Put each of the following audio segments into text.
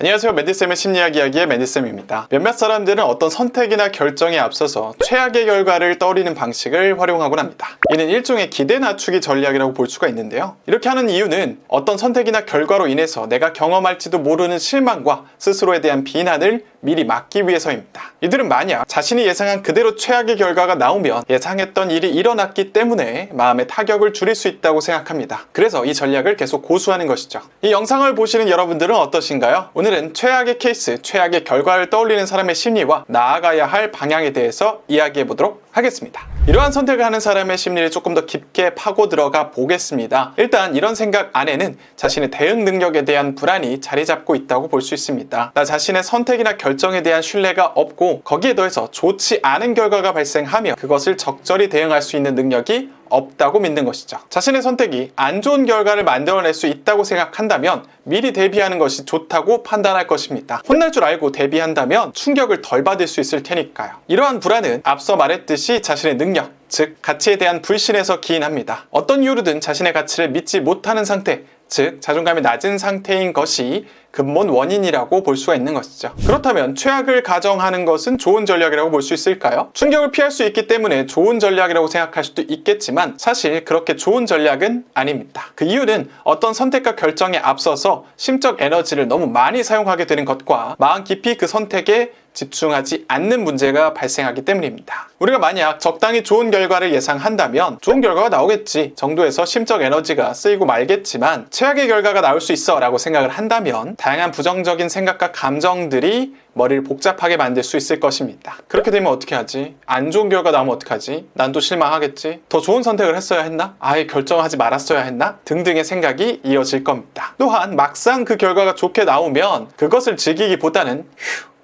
안녕하세요. 맨디쌤의 심리학 이야기의 맨디쌤입니다. 몇몇 사람들은 어떤 선택이나 결정에 앞서서 최악의 결과를 떠올리는 방식을 활용하곤 합니다. 이는 일종의 기대 낮추기 전략이라고 볼 수가 있는데요. 이렇게 하는 이유는 어떤 선택이나 결과로 인해서 내가 경험할지도 모르는 실망과 스스로에 대한 비난을 미리 막기 위해서입니다. 이들은 만약 자신이 예상한 그대로 최악의 결과가 나오면 예상했던 일이 일어났기 때문에 마음의 타격을 줄일 수 있다고 생각합니다. 그래서 이 전략을 계속 고수하는 것이죠. 이 영상을 보시는 여러분들은 어떠신가요? 오늘은 최악의 케이스, 최악의 결과를 떠올리는 사람의 심리와 나아가야 할 방향에 대해서 이야기해 보도록 하겠습니다. 이러한 선택을 하는 사람의 심리를 조금 더 깊게 파고 들어가 보겠습니다. 일단 이런 생각 안에는 자신의 대응 능력에 대한 불안이 자리 잡고 있다고 볼 수 있습니다. 나 자신의 선택이나 결정에 대한 신뢰가 없고 거기에 더해서 좋지 않은 결과가 발생하며 그것을 적절히 대응할 수 있는 능력이 없다고 믿는 것이죠. 자신의 선택이 안 좋은 결과를 만들어낼 수 있다고 생각한다면 미리 대비하는 것이 좋다고 판단할 것입니다. 혼날 줄 알고 대비한다면 충격을 덜 받을 수 있을 테니까요. 이러한 불안은 앞서 말했듯이 자신의 능력, 즉 가치에 대한 불신에서 기인합니다. 어떤 이유로든 자신의 가치를 믿지 못하는 상태, 즉 자존감이 낮은 상태인 것이 근본 원인이라고 볼 수가 있는 것이죠. 그렇다면 최악을 가정하는 것은 좋은 전략이라고 볼 수 있을까요? 충격을 피할 수 있기 때문에 좋은 전략이라고 생각할 수도 있겠지만 사실 그렇게 좋은 전략은 아닙니다. 그 이유는 어떤 선택과 결정에 앞서서 심적 에너지를 너무 많이 사용하게 되는 것과 마음 깊이 그 선택에 집중하지 않는 문제가 발생하기 때문입니다. 우리가 만약 적당히 좋은 결과를 예상한다면 좋은 결과가 나오겠지 정도에서 심적 에너지가 쓰이고 말겠지만 최악의 결과가 나올 수 있어 라고 생각을 한다면 다양한 부정적인 생각과 감정들이 머리를 복잡하게 만들 수 있을 것입니다. 그렇게 되면 어떻게 하지? 안 좋은 결과 나오면 어떡하지? 난 또 실망하겠지? 더 좋은 선택을 했어야 했나? 아예 결정하지 말았어야 했나? 등등의 생각이 이어질 겁니다. 또한 막상 그 결과가 좋게 나오면 그것을 즐기기보다는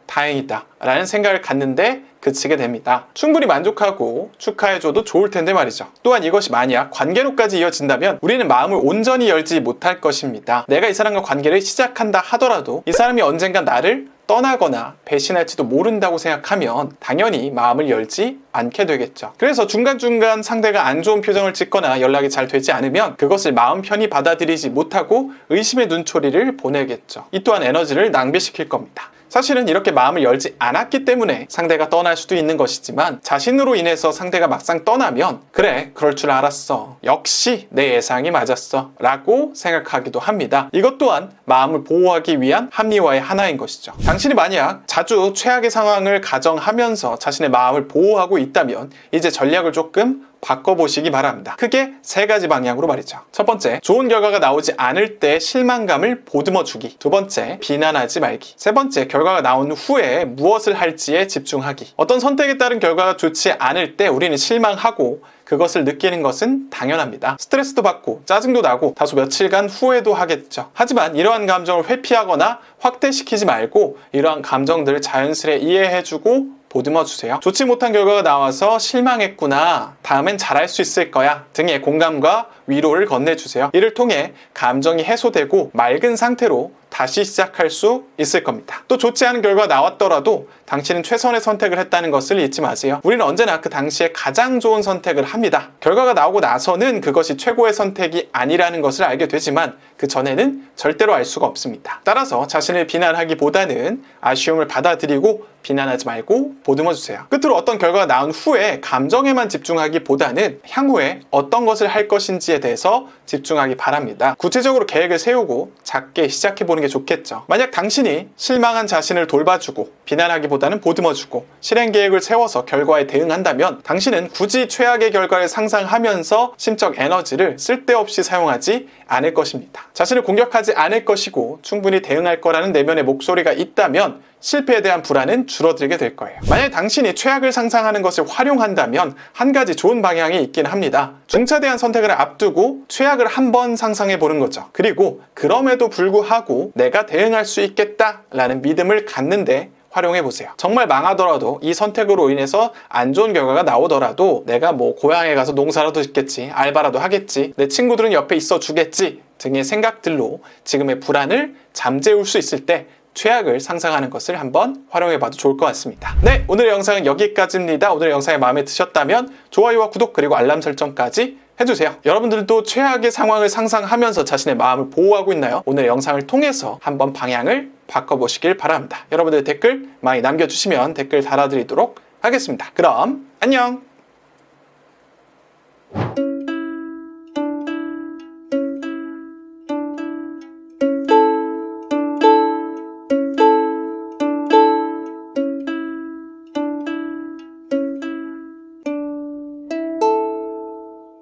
다행이다 라는 생각을 갖는데 그치게 됩니다. 충분히 만족하고 축하해줘도 좋을 텐데 말이죠. 또한 이것이 만약 관계로까지 이어진다면 우리는 마음을 온전히 열지 못할 것입니다. 내가 이 사람과 관계를 시작한다 하더라도 이 사람이 언젠가 나를 떠나거나 배신할지도 모른다고 생각하면 당연히 마음을 열지 않게 되겠죠. 그래서 중간중간 상대가 안 좋은 표정을 짓거나 연락이 잘 되지 않으면 그것을 마음 편히 받아들이지 못하고 의심의 눈초리를 보내겠죠. 이 또한 에너지를 낭비시킬 겁니다. 사실은 이렇게 마음을 열지 않았기 때문에 상대가 떠날 수도 있는 것이지만 자신으로 인해서 상대가 막상 떠나면 그래 그럴 줄 알았어 역시 내 예상이 맞았어 라고 생각하기도 합니다. 이것 또한 마음을 보호하기 위한 합리화의 하나인 것이죠. 당신이 만약 자주 최악의 상황을 가정하면서 자신의 마음을 보호하고 있다면 이제 전략을 조금 바꿔보시기 바랍니다. 크게 세 가지 방향으로 말이죠. 첫 번째, 좋은 결과가 나오지 않을 때 실망감을 보듬어주기. 두 번째, 비난하지 말기. 세 번째, 결과가 나온 후에 무엇을 할지에 집중하기. 어떤 선택에 따른 결과가 좋지 않을 때 우리는 실망하고 그것을 느끼는 것은 당연합니다. 스트레스도 받고 짜증도 나고 다소 며칠간 후회도 하겠죠. 하지만 이러한 감정을 회피하거나 확대시키지 말고 이러한 감정들을 자연스레 이해해주고 보듬어주세요. 좋지 못한 결과가 나와서 실망했구나, 다음엔 잘할 수 있을 거야 등의 공감과 위로를 건네주세요. 이를 통해 감정이 해소되고 맑은 상태로 다시 시작할 수 있을 겁니다. 또 좋지 않은 결과가 나왔더라도 당신은 최선의 선택을 했다는 것을 잊지 마세요. 우리는 언제나 그 당시에 가장 좋은 선택을 합니다. 결과가 나오고 나서는 그것이 최고의 선택이 아니라는 것을 알게 되지만 그 전에는 절대로 알 수가 없습니다. 따라서 자신을 비난하기보다는 아쉬움을 받아들이고 비난하지 말고 보듬어주세요. 끝으로 어떤 결과가 나온 후에 감정에만 집중하기보다는 향후에 어떤 것을 할 것인지에 대해서 집중하기 바랍니다. 구체적으로 계획을 세우고 작게 시작해보는 게 좋겠죠. 만약 당신이 실망한 자신을 돌봐주고 비난하기보다는 보듬어주고 실행 계획을 세워서 결과에 대응한다면 당신은 굳이 최악의 결과를 상상하면서 심적 에너지를 쓸데없이 사용하지 않을 것입니다. 자신을 공격하지 않을 것이고 충분히 대응할 거라는 내면의 목소리가 있다면 실패에 대한 불안은 줄어들게 될 거예요. 만약 당신이 최악을 상상하는 것을 활용한다면 한 가지 좋은 방향이 있긴 합니다. 중차대한 선택을 앞두고 최악을 한번 상상해 보는 거죠. 그리고 그럼에도 불구하고 내가 대응할 수 있겠다라는 믿음을 갖는데 활용해보세요. 정말 망하더라도 이 선택으로 인해서 안 좋은 결과가 나오더라도 내가 고향에 가서 농사라도 짓겠지, 알바라도 하겠지, 내 친구들은 옆에 있어 주겠지 등의 생각들로 지금의 불안을 잠재울 수 있을 때 최악을 상상하는 것을 한번 활용해봐도 좋을 것 같습니다. 네, 오늘의 영상은 여기까지입니다. 오늘의 영상이 마음에 드셨다면 좋아요와 구독 그리고 알람 설정까지 해주세요. 여러분들도 최악의 상황을 상상하면서 자신의 마음을 보호하고 있나요? 오늘의 영상을 통해서 한번 방향을 바꿔보시길 바랍니다. 여러분들 댓글 많이 남겨주시면 댓글 달아드리도록 하겠습니다. 그럼 안녕!